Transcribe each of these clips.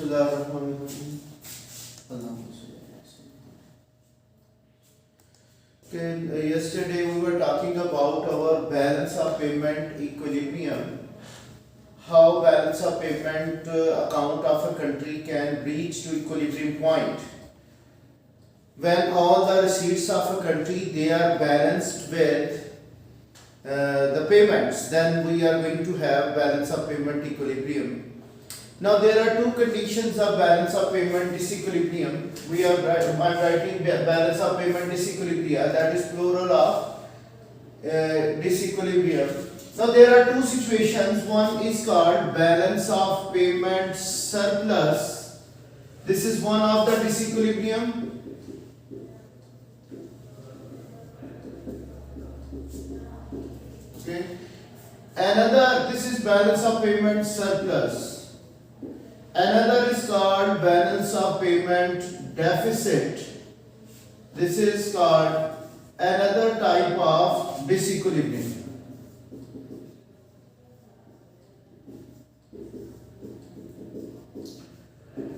Bismillahirrahmanirrahim. Allahumma salli ala Sayyidina. Okay, yesterday we were talking about our balance of payment equilibrium. How balance of payment account of a country can reach to equilibrium point. When all the receipts of a country they are balanced with the payments, then we are going to have balance of payment equilibrium. Now there are two conditions of balance of payment disequilibrium. I'm writing balance of payment disequilibria, that is plural of disequilibrium. Now there are two situations. One is called balance of payment surplus. This is one of the disequilibrium. Okay. Another, this is balance of payment surplus. Another is called balance of payment deficit. This is called another type of disequilibrium.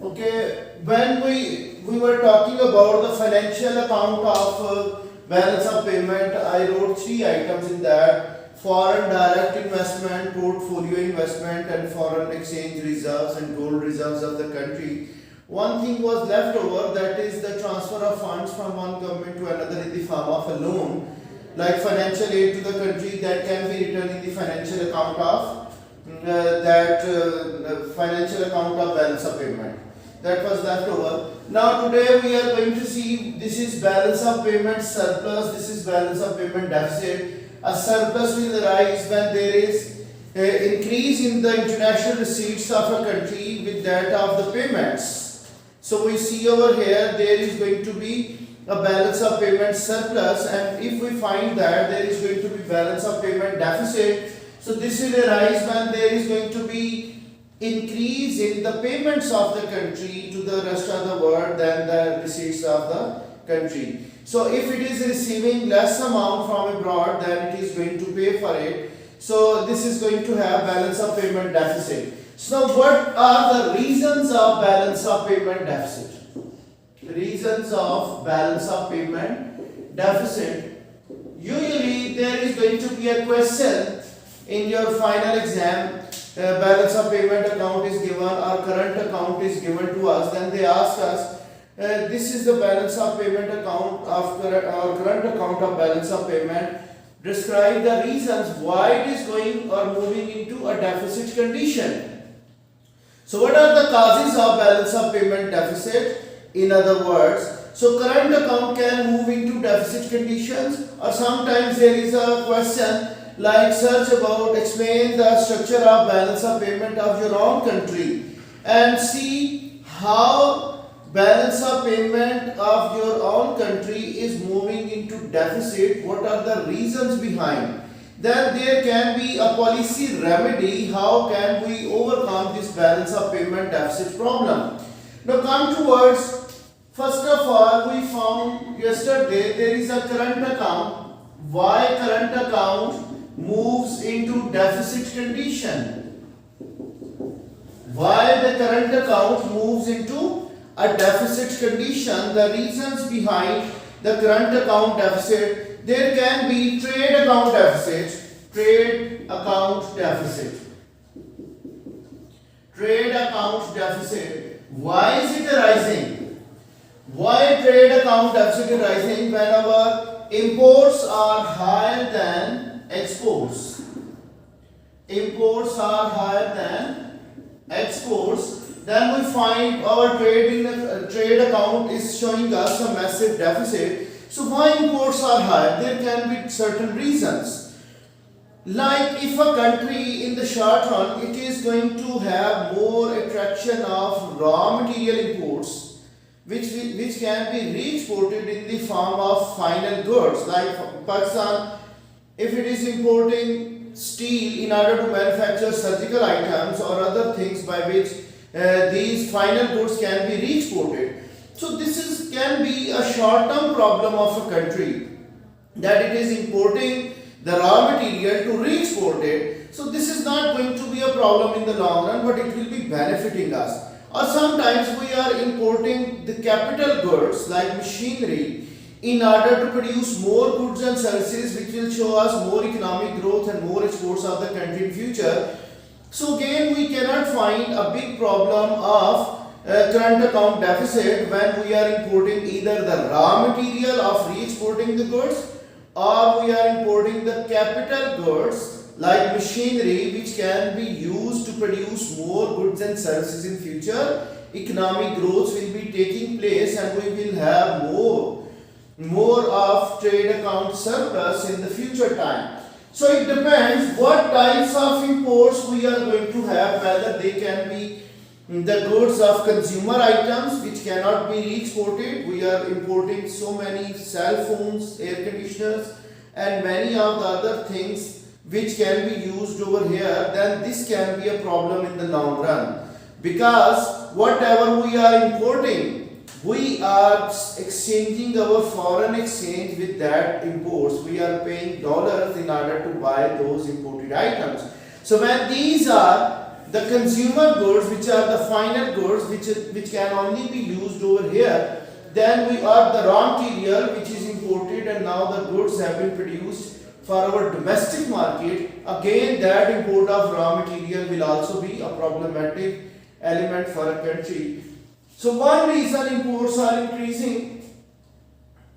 Okay, when we were talking about the financial account of balance of payment, I wrote three items in that: foreign direct investment, portfolio investment, and foreign exchange reserves and gold reserves of the country. One thing was left over, that is the transfer of funds from one government to another in the form of a loan, like financial aid to the country, that can be written in the financial account of financial account of balance of payment. That was left over. Now today we are going to see, this is balance of payment surplus, this is balance of payment deficit. A surplus will arise when there is an increase in the international receipts of a country with that of the payments. So we see over here there is going to be a balance of payment surplus, and if we find that there is going to be balance of payment deficit, so this will arise when there is going to be increase in the payments of the country to the rest of the world than the receipts of the country. So if it is receiving less amount from abroad, then it is going to pay for it. So this is going to have balance of payment deficit. So what are the reasons of balance of payment deficit? Reasons of balance of payment deficit. Usually there is going to be a question in your final exam. Balance of payment account is given or current account is given to us. Then they ask us, this is the balance of payment account of current account of balance of payment. Describe the reasons why it is going or moving into a deficit condition. So what are the causes of balance of payment deficit? In other words, so current account can move into deficit conditions, or sometimes there is a question like search about, explain the structure of balance of payment of your own country and see how balance of payment of your own country is moving into deficit. What are the reasons behind? Then there can be a policy remedy. How can we overcome this balance of payment deficit problem? Now come towards, first of all, we found yesterday there is a current account. Why current account moves into deficit condition? Why the current account moves into a deficit condition? The reasons behind the current account deficit: there can be trade account deficit. Trade account deficit. Trade account deficit. Why is it arising? Why trade account deficit arising? When our imports are higher than exports. Imports are higher than exports. Then we find our trade account is showing us a massive deficit. So why imports are higher? There can be certain reasons. Like if a country in the short run, it is going to have more attraction of raw material imports, which can be re-exported in the form of final goods. Like Pakistan, if it is importing steel in order to manufacture surgical items or other things by which these final goods can be re-exported. So this can be a short-term problem of a country, that it is importing the raw material to re-export it. So this is not going to be a problem in the long run, but it will be benefiting us. or sometimes we are importing the capital goods like machinery in order to produce more goods and services which will show us more economic growth and more exports of the country in future. So again we cannot find a big problem of current account deficit when we are importing either the raw material of re-exporting the goods, or we are importing the capital goods like machinery which can be used to produce more goods and services in future. Economic growth will be taking place and we will have more of trade account surplus in the future time. So it depends what types of imports we are going to have, whether they can be the goods of consumer items which cannot be re-exported. We are importing so many cell phones, air conditioners and many of the other things which can be used over here. Then this can be a problem in the long run, because whatever we are importing, we are exchanging our foreign exchange with that imports. We are paying dollars in order to buy those imported items. So when these are the consumer goods, which are the final goods which can only be used over here, then we are the raw material which is imported and now the goods have been produced for our domestic market. Again, that import of raw material will also be a problematic element for a country. So one reason imports are increasing.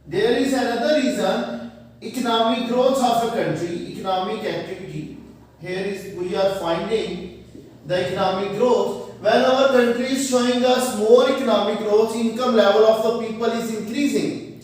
There is another reason, economic growth of a country, economic activity. Here is we are finding the economic growth. When our country is showing us more economic growth, income level of the people is increasing.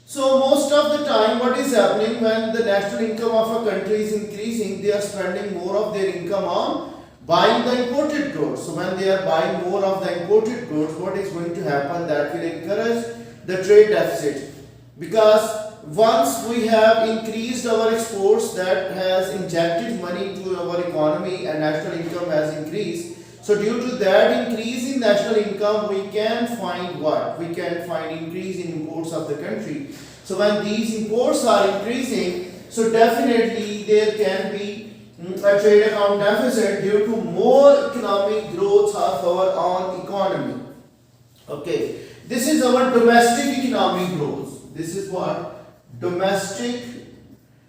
So most of the time what is happening, when the national income of a country is increasing, they are spending more of their income on buying the imported goods. So when they are buying more of the imported goods, what is going to happen? That will encourage the trade deficit, because once we have increased our exports, that has injected money into our economy and national income has increased. So due to that increase in national income, we can find what? We can find increase in imports of the country. So when these imports are increasing, so definitely there can be a trade account deficit due to more economic growth of our own economy. Okay, this is our domestic economic growth. This is what? Domestic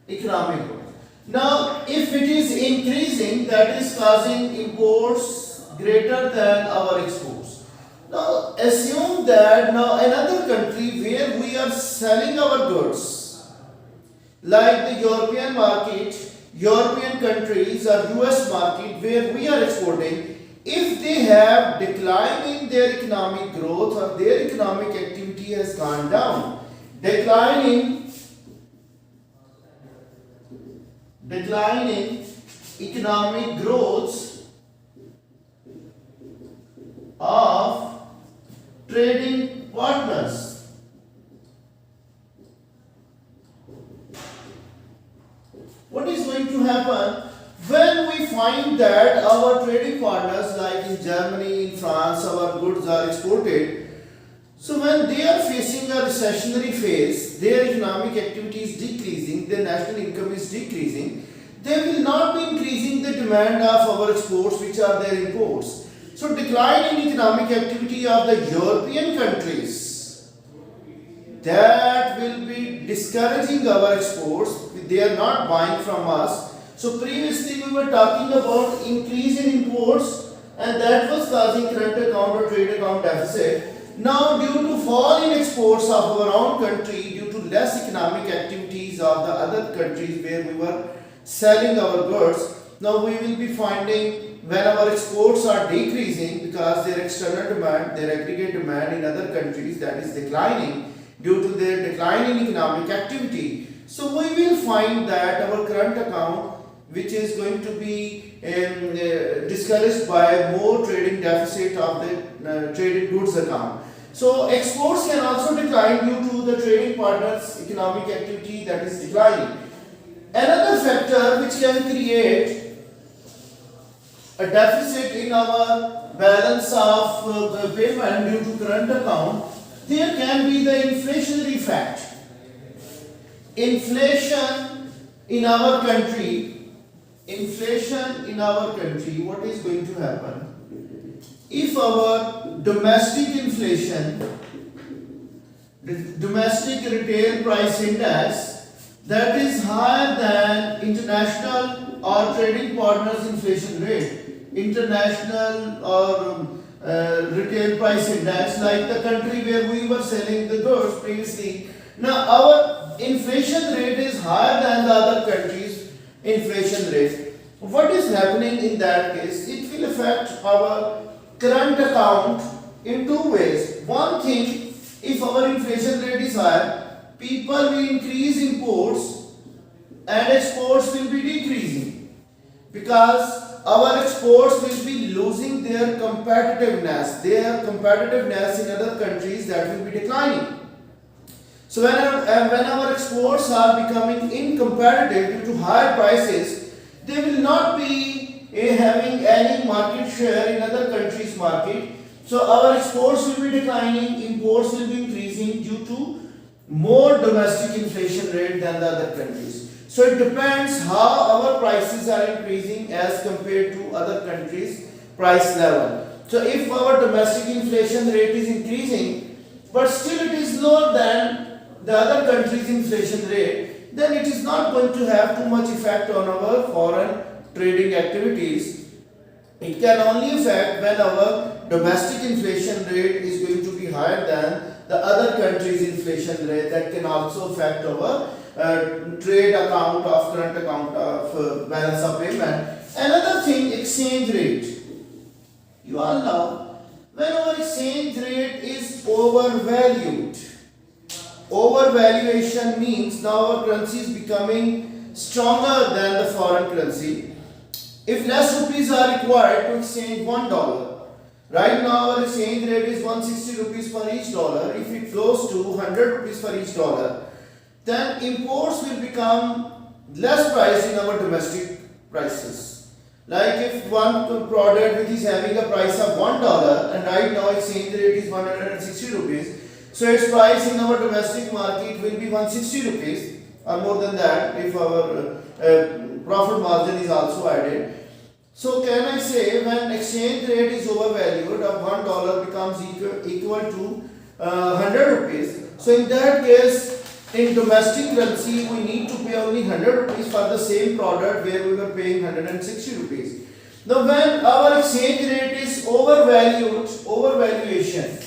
economic growth. Now, if it is increasing, that is causing imports greater than our exports. Now, assume that now another country where we are selling our goods, like the European market, European countries or US market where we are exporting, if they have decline in their economic growth or their economic activity has gone down, declining economic growth of trading partners. What is going to happen when we find that our trading partners, like in Germany, in France, our goods are exported? So when they are facing a recessionary phase, their economic activity is decreasing, their national income is decreasing, they will not be increasing the demand of our exports, which are their imports. So decline in economic activity of the European countries, that will be discouraging our exports. They are not buying from us. So previously we were talking about increase in imports and that was causing current account or trade account deficit. Now due to fall in exports of our own country, due to less economic activities of the other countries where we were selling our goods, now we will be finding when our exports are decreasing because their external demand, their aggregate demand in other countries, that is declining due to their decline in economic activity. So we will find that our current account, which is going to be discouraged by more trading deficit of the traded goods account. So exports can also decline due to the trading partners' economic activity that is declining. Another factor which can create a deficit in our balance of payment due to current account, there can be the inflationary fact. Inflation in our country, what is going to happen? if our domestic inflation, the domestic retail price index, that is higher than international or trading partners inflation rate, international or retail price index, like the country where we were selling the goods previously. Now our inflation rate is higher than the other countries' inflation rate. What is happening in that case? It will affect our current account in two ways. One thing, if our inflation rate is higher, people will increase imports and exports will be decreasing, because our exports will be losing their competitiveness. Their competitiveness in other countries, that will be declining. So when our exports are becoming incompetitive due to higher prices, they will not be having any market share in other countries' market. So our exports will be declining, imports will be increasing due to more domestic inflation rate than the other countries. So it depends how our prices are increasing as compared to other countries' price level. So if our domestic inflation rate is increasing, but still it is lower than the other countries' inflation rate, then it is not going to have too much effect on our foreign trading activities. It can only affect when our domestic inflation rate is going to be higher than the other countries' inflation rate. That can also affect our trade account of current account of balance of payment. Another thing, exchange rate. You all know, when our exchange rate is overvalued, overvaluation means now our currency is becoming stronger than the foreign currency. If less rupees are required to exchange $1, right now our exchange rate is 160 rupees for each dollar. If it goes to 100 rupees for each dollar, then imports will become less price in our domestic prices. Like if one product which is having a price of $1 and right now exchange rate is 160 rupees, so its price in our domestic market will be 160 rupees or more than that if our profit margin is also added. So can I say when exchange rate is overvalued of $1 becomes equal to 100 rupees. So in that case, in domestic currency we need to pay only 100 rupees for the same product where we were paying 160 rupees. Now when our exchange rate is overvalued, overvalued,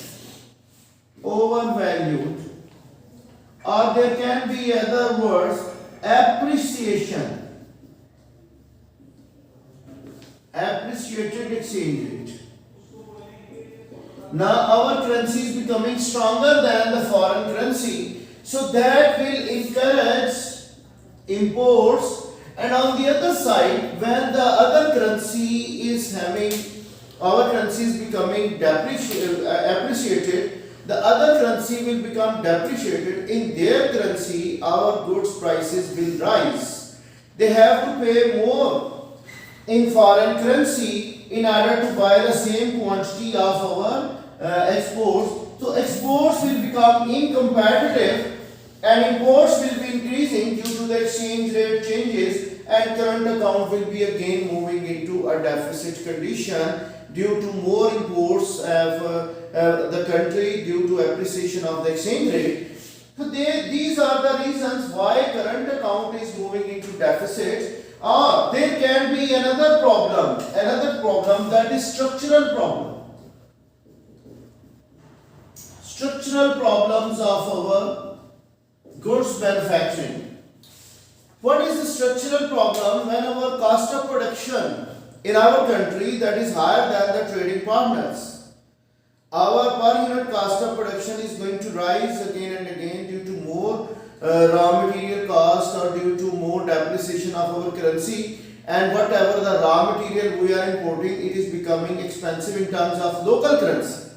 or there can be other words, appreciated exchange rate. Now our currency is becoming stronger than the foreign currency, so that will encourage imports. And on the other side, when the other currency is having, our currency is becoming appreciated, the other currency will become depreciated. In their currency, our goods prices will rise. They have to pay more in foreign currency in order to buy the same quantity of our exports. So exports will become incompetitive and imports will be increasing due to the exchange rate changes, and current account will be again moving into a deficit condition due to more imports of the country due to appreciation of the exchange rate. So these are the reasons why current account is moving into deficit. Or there can be another problem that is structural problem. Structural problems of our goods manufacturing. What is the structural problem? When our cost of production in our country that is higher than the trading partners, our per unit cost of production is going to rise again and again due to more raw material cost or due to more depreciation of our currency, and whatever the raw material we are importing, it is becoming expensive in terms of local currency.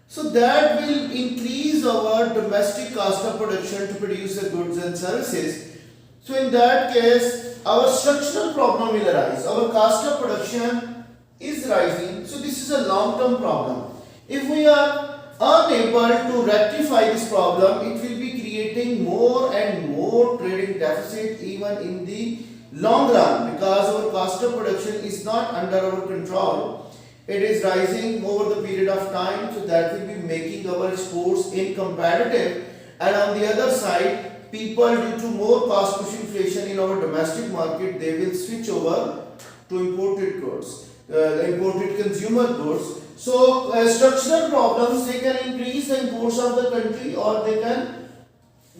So that will increase our domestic cost of production to produce the goods and services. So in that case, our structural problem will arise. Our cost of production is rising. So this is a long-term problem. If we are unable to rectify this problem, it will be creating more and more trading deficit even in the long run, because our cost of production is not under our control. It is rising over the period of time, so that will be making our exports incompetitive. And on the other side, people, due to more cost push inflation in our domestic market, they will switch over to imported goods, imported consumer goods. So structural problems, they can increase the imports of the country, or they can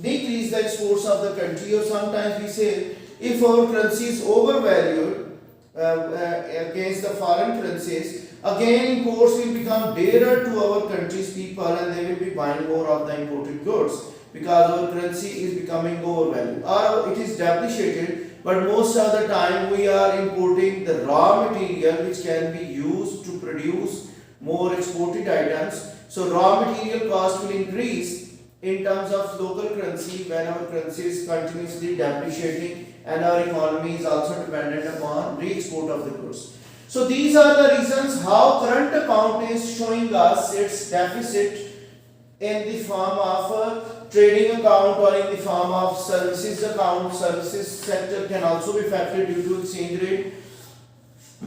decrease the exports of the country. Or sometimes we say, if our currency is overvalued against the foreign currencies, again imports will become dearer to our country's people, and they will be buying more of the imported goods, because our currency is becoming overvalued or it is depreciated. But most of the time we are importing the raw material which can be used to produce more exported items. So raw material cost will increase in terms of local currency when our currency is continuously depreciating, and our economy is also dependent upon re-export of the goods. So these are the reasons how current account is showing us its deficit in the form of a trading account or in the form of services account. Services sector can also be affected due to exchange rate,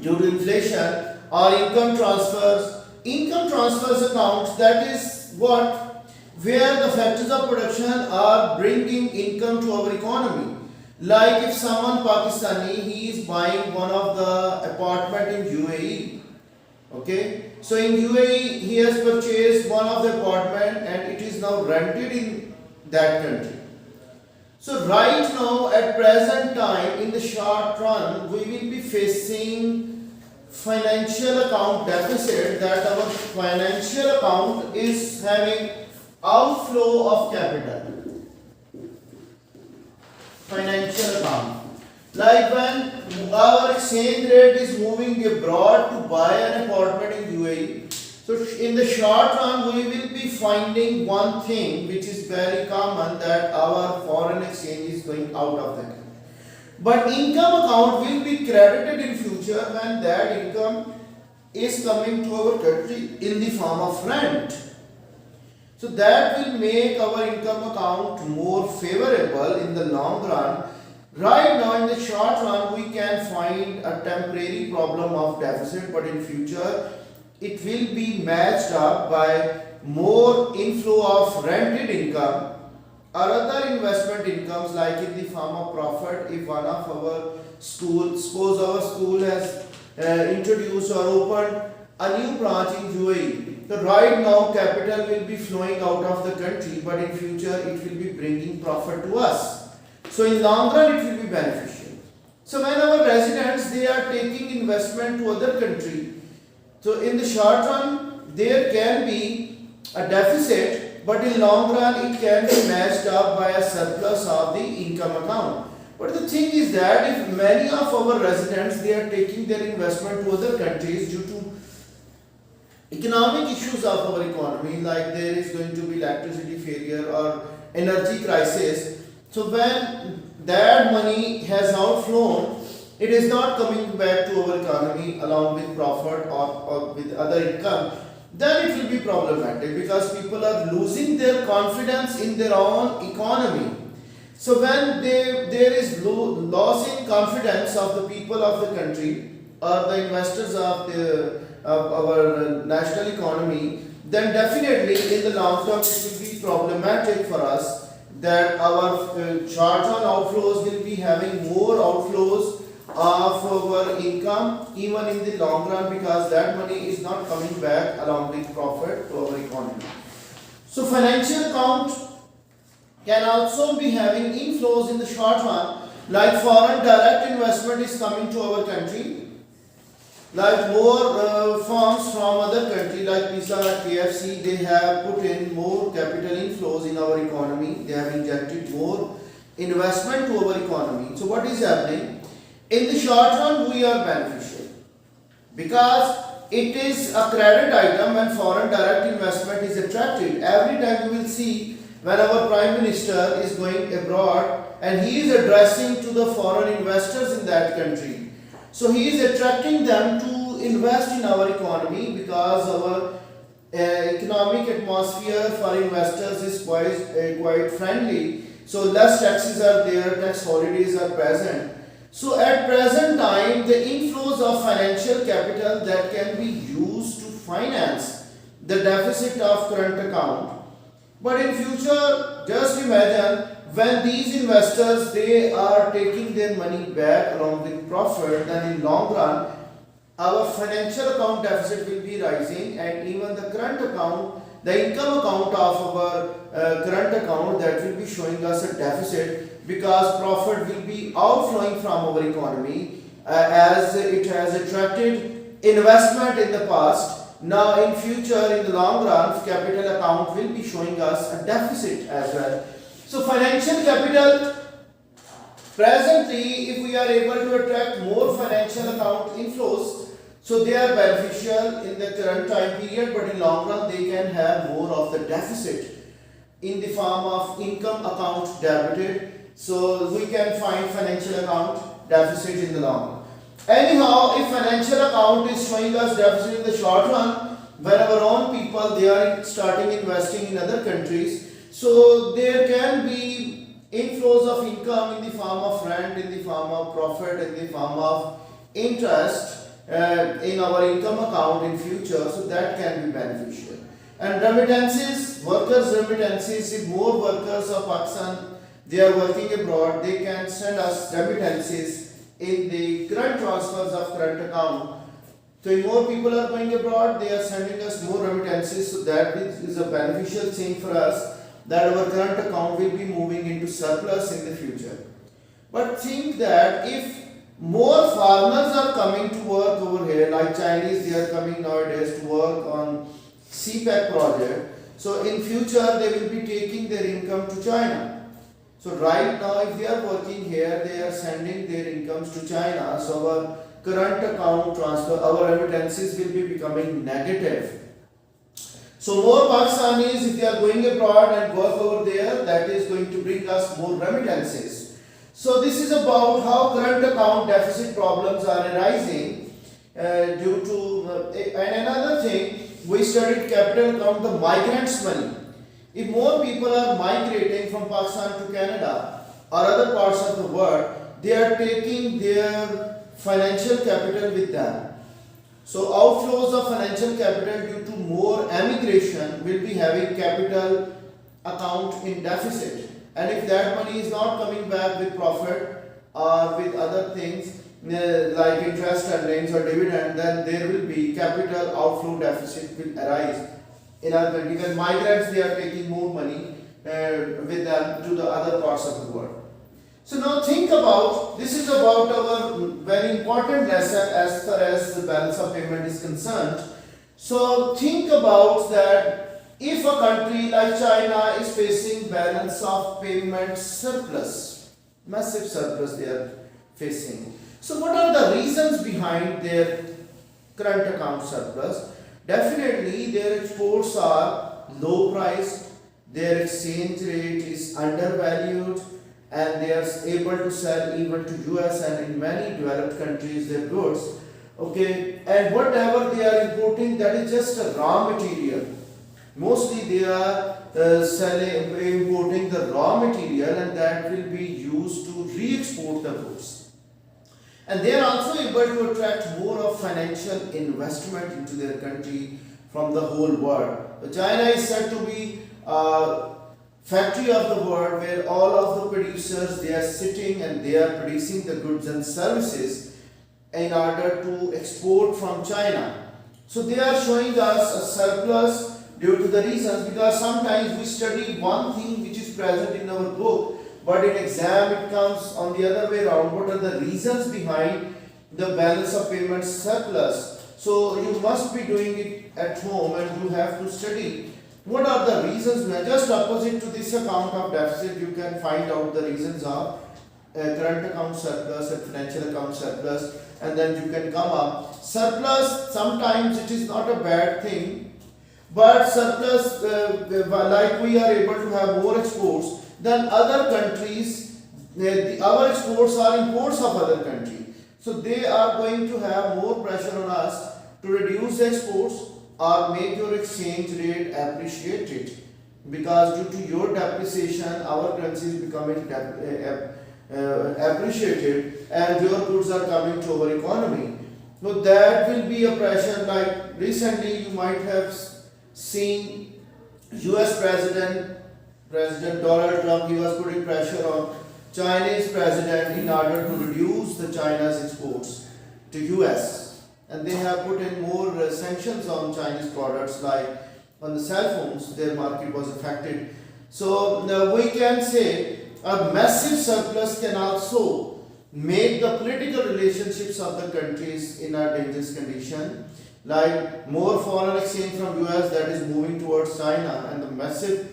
due to inflation, or income transfers. Income transfers accounts, that is what, where the factors of production are bringing income to our economy. Like if someone Pakistani, he is buying one of the apartment in UAE. Okay, so in UAE he has purchased one of the apartment and it is now rented in that country. So right now at present time, in the short run, we will be facing financial account deficit, that our financial account is having outflow of capital. Financial account, like when our exchange rate is moving abroad to buy an apartment in UAE. So in the short run, we will be finding one thing which is very common, that our foreign exchange is going out of the country. But income account will be credited in future when that income is coming to our country in the form of rent. So that will make our income account more favorable in the long run. Right now in the short run, we can find a temporary problem of deficit, but in future it will be matched up by more inflow of rented income or other investment incomes, like in the form of profit. If one of our school, suppose our school has introduced or opened a new branch in UAE, so right now capital will be flowing out of the country, but in future it will be bringing profit to us. So in long run it will be beneficial. So when our residents, they are taking investment to other country, so in the short run there can be a deficit, but in long run it can be matched up by a surplus of the income account. But the thing is that if many of our residents, they are taking their investment to other countries due to economic issues of our economy, like there is going to be electricity failure or energy crisis, so when that money has outflown, it is not coming back to our economy along with profit or with other income, then it will be problematic, because people are losing their confidence in their own economy. So when there is loss in confidence of the people of the country or the investors of our national economy, then definitely in the long term it will be problematic for us, that our short-term outflows will be having more outflows of our income even in the long run, because that money is not coming back along with profit to our economy. So financial account can also be having inflows in the short run, like foreign direct investment is coming to our country, like more firms from other country like Pizza Hut, KFC, they have put in more capital inflows in our economy. They have injected more investment to our economy. So what is happening? In the short run, we are beneficial, because it is a credit item and foreign direct investment is attracted. Every time you will see when our Prime Minister is going abroad and he is addressing to the foreign investors in that country, so he is attracting them to invest in our economy, because our economic atmosphere for investors is quite friendly. So less taxes are there, tax holidays are present. So at present time, the inflows of financial capital that can be used to finance the deficit of current account. But in future, just imagine when these investors they are taking their money back along with profit, then in long run, our financial account deficit will be rising, and even the current account, the income account of our current account, that will be showing us a deficit because profit will be outflowing from our economy as it has attracted investment in the past. Now in future, in the long run, capital account will be showing us a deficit as well. So financial capital, presently, if we are able to attract more financial account inflows, so they are beneficial in the current time period, but in long run they can have more of the deficit in the form of income account debited. So we can find financial account deficit in the long run. Anyhow, if financial account is showing us deficit in the short run, when our own people they are starting investing in other countries, so there can be inflows of income in the form of rent, in the form of profit, in the form of interest in our income account in future, so that can be beneficial. And remittances, workers remittances, if more workers of Pakistan they are working abroad, they can send us remittances in the current transfers of current account. So if more people are going abroad, they are sending us more remittances, so that is a beneficial thing for us, that our current account will be moving into surplus in the future. But think that if more foreigners are coming to work over here, like Chinese, they are coming nowadays to work on CPEC project. So in future, they will be taking their income to China. So right now, if they are working here, they are sending their incomes to China. So our current account transfer, our remittances will be becoming negative. So more Pakistanis, if they are going abroad and work over there, that is going to bring us more remittances. So this is about how current account deficit problems are arising due to and another thing, we studied capital account, the migrants money. If more people are migrating from Pakistan to Canada or other parts of the world, they are taking their financial capital with them. So outflows of financial capital due to more emigration will be having capital account in deficit. And if that money is not coming back with profit or with other things like interest earnings or dividend, then there will be capital outflow deficit will arise in our country. When migrants they are taking more money with them to the other parts of the world. So now think about, this is about our very important lesson as far as the balance of payment is concerned. So think about that. If a country like China is facing balance of payment surplus, massive surplus they are facing. So what are the reasons behind their current account surplus? Definitely their exports are low priced, their exchange rate is undervalued, and they are able to sell even to US and in many developed countries their goods. Okay, and whatever they are importing, that is just a raw material. Mostly they are importing the raw material, and that will be used to re-export the goods. And they are also able to attract more of financial investment into their country from the whole world. China is said to be a factory of the world where all of the producers they are sitting and they are producing the goods and services in order to export from China. So they are showing us a surplus due to the reasons, because sometimes we study one thing which is present in our book, but in exam it comes on the other way around. What are the reasons behind the balance of payment surplus? So you must be doing it at home and you have to study what are the reasons. Just opposite to this account of deficit, you can find out the reasons of current account surplus and financial account surplus, and then you can come up surplus. Sometimes it is not a bad thing, but surplus, like we are able to have more exports than other countries, our exports are imports of other countries. So they are going to have more pressure on us to reduce exports or make your exchange rate appreciated, because due to your depreciation, our currency is becoming appreciated and your goods are coming to our economy. So that will be a pressure. Like recently, you might have seen U.S. President Donald Trump. He was putting pressure on Chinese president in order to reduce the China's exports to U.S. And they have put in more sanctions on Chinese products, like on the cell phones. Their market was affected. So now we can say a massive surplus can also make the political relationships of the countries in a dangerous condition, like more foreign exchange from US that is moving towards China, and the massive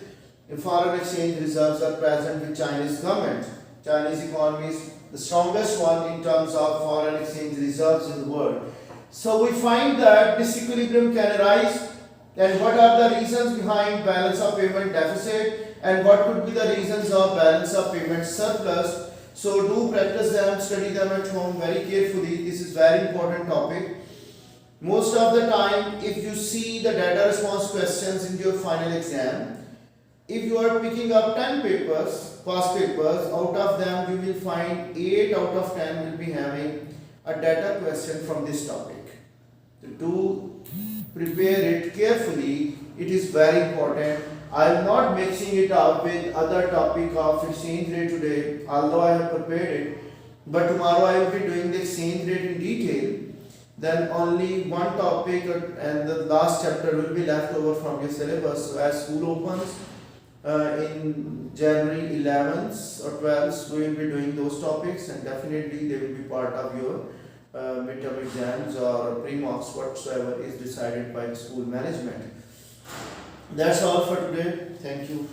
foreign exchange reserves are present with Chinese government. Chinese economy is the strongest one in terms of foreign exchange reserves in the world. So we find that disequilibrium can arise, and what are the reasons behind balance of payment deficit, and what could be the reasons of balance of payment surplus. So do practice them, study them at home very carefully. This is very important topic. Most of the time, if you see the data response questions in your final exam, if you are picking up 10 papers, past papers, out of them you will find 8 out of 10 will be having a data question from this topic. So do prepare it carefully. It is very important. I am not mixing it up with other topic of exchange rate today, although I have prepared it. But tomorrow I will be doing the exchange rate in detail. Then only one topic and the last chapter will be left over from your syllabus. So as school opens in January 11th or 12th, we will be doing those topics, and definitely they will be part of your midterm exams or pre-mocks, whatsoever is decided by the school management. That's all for today. Thank you.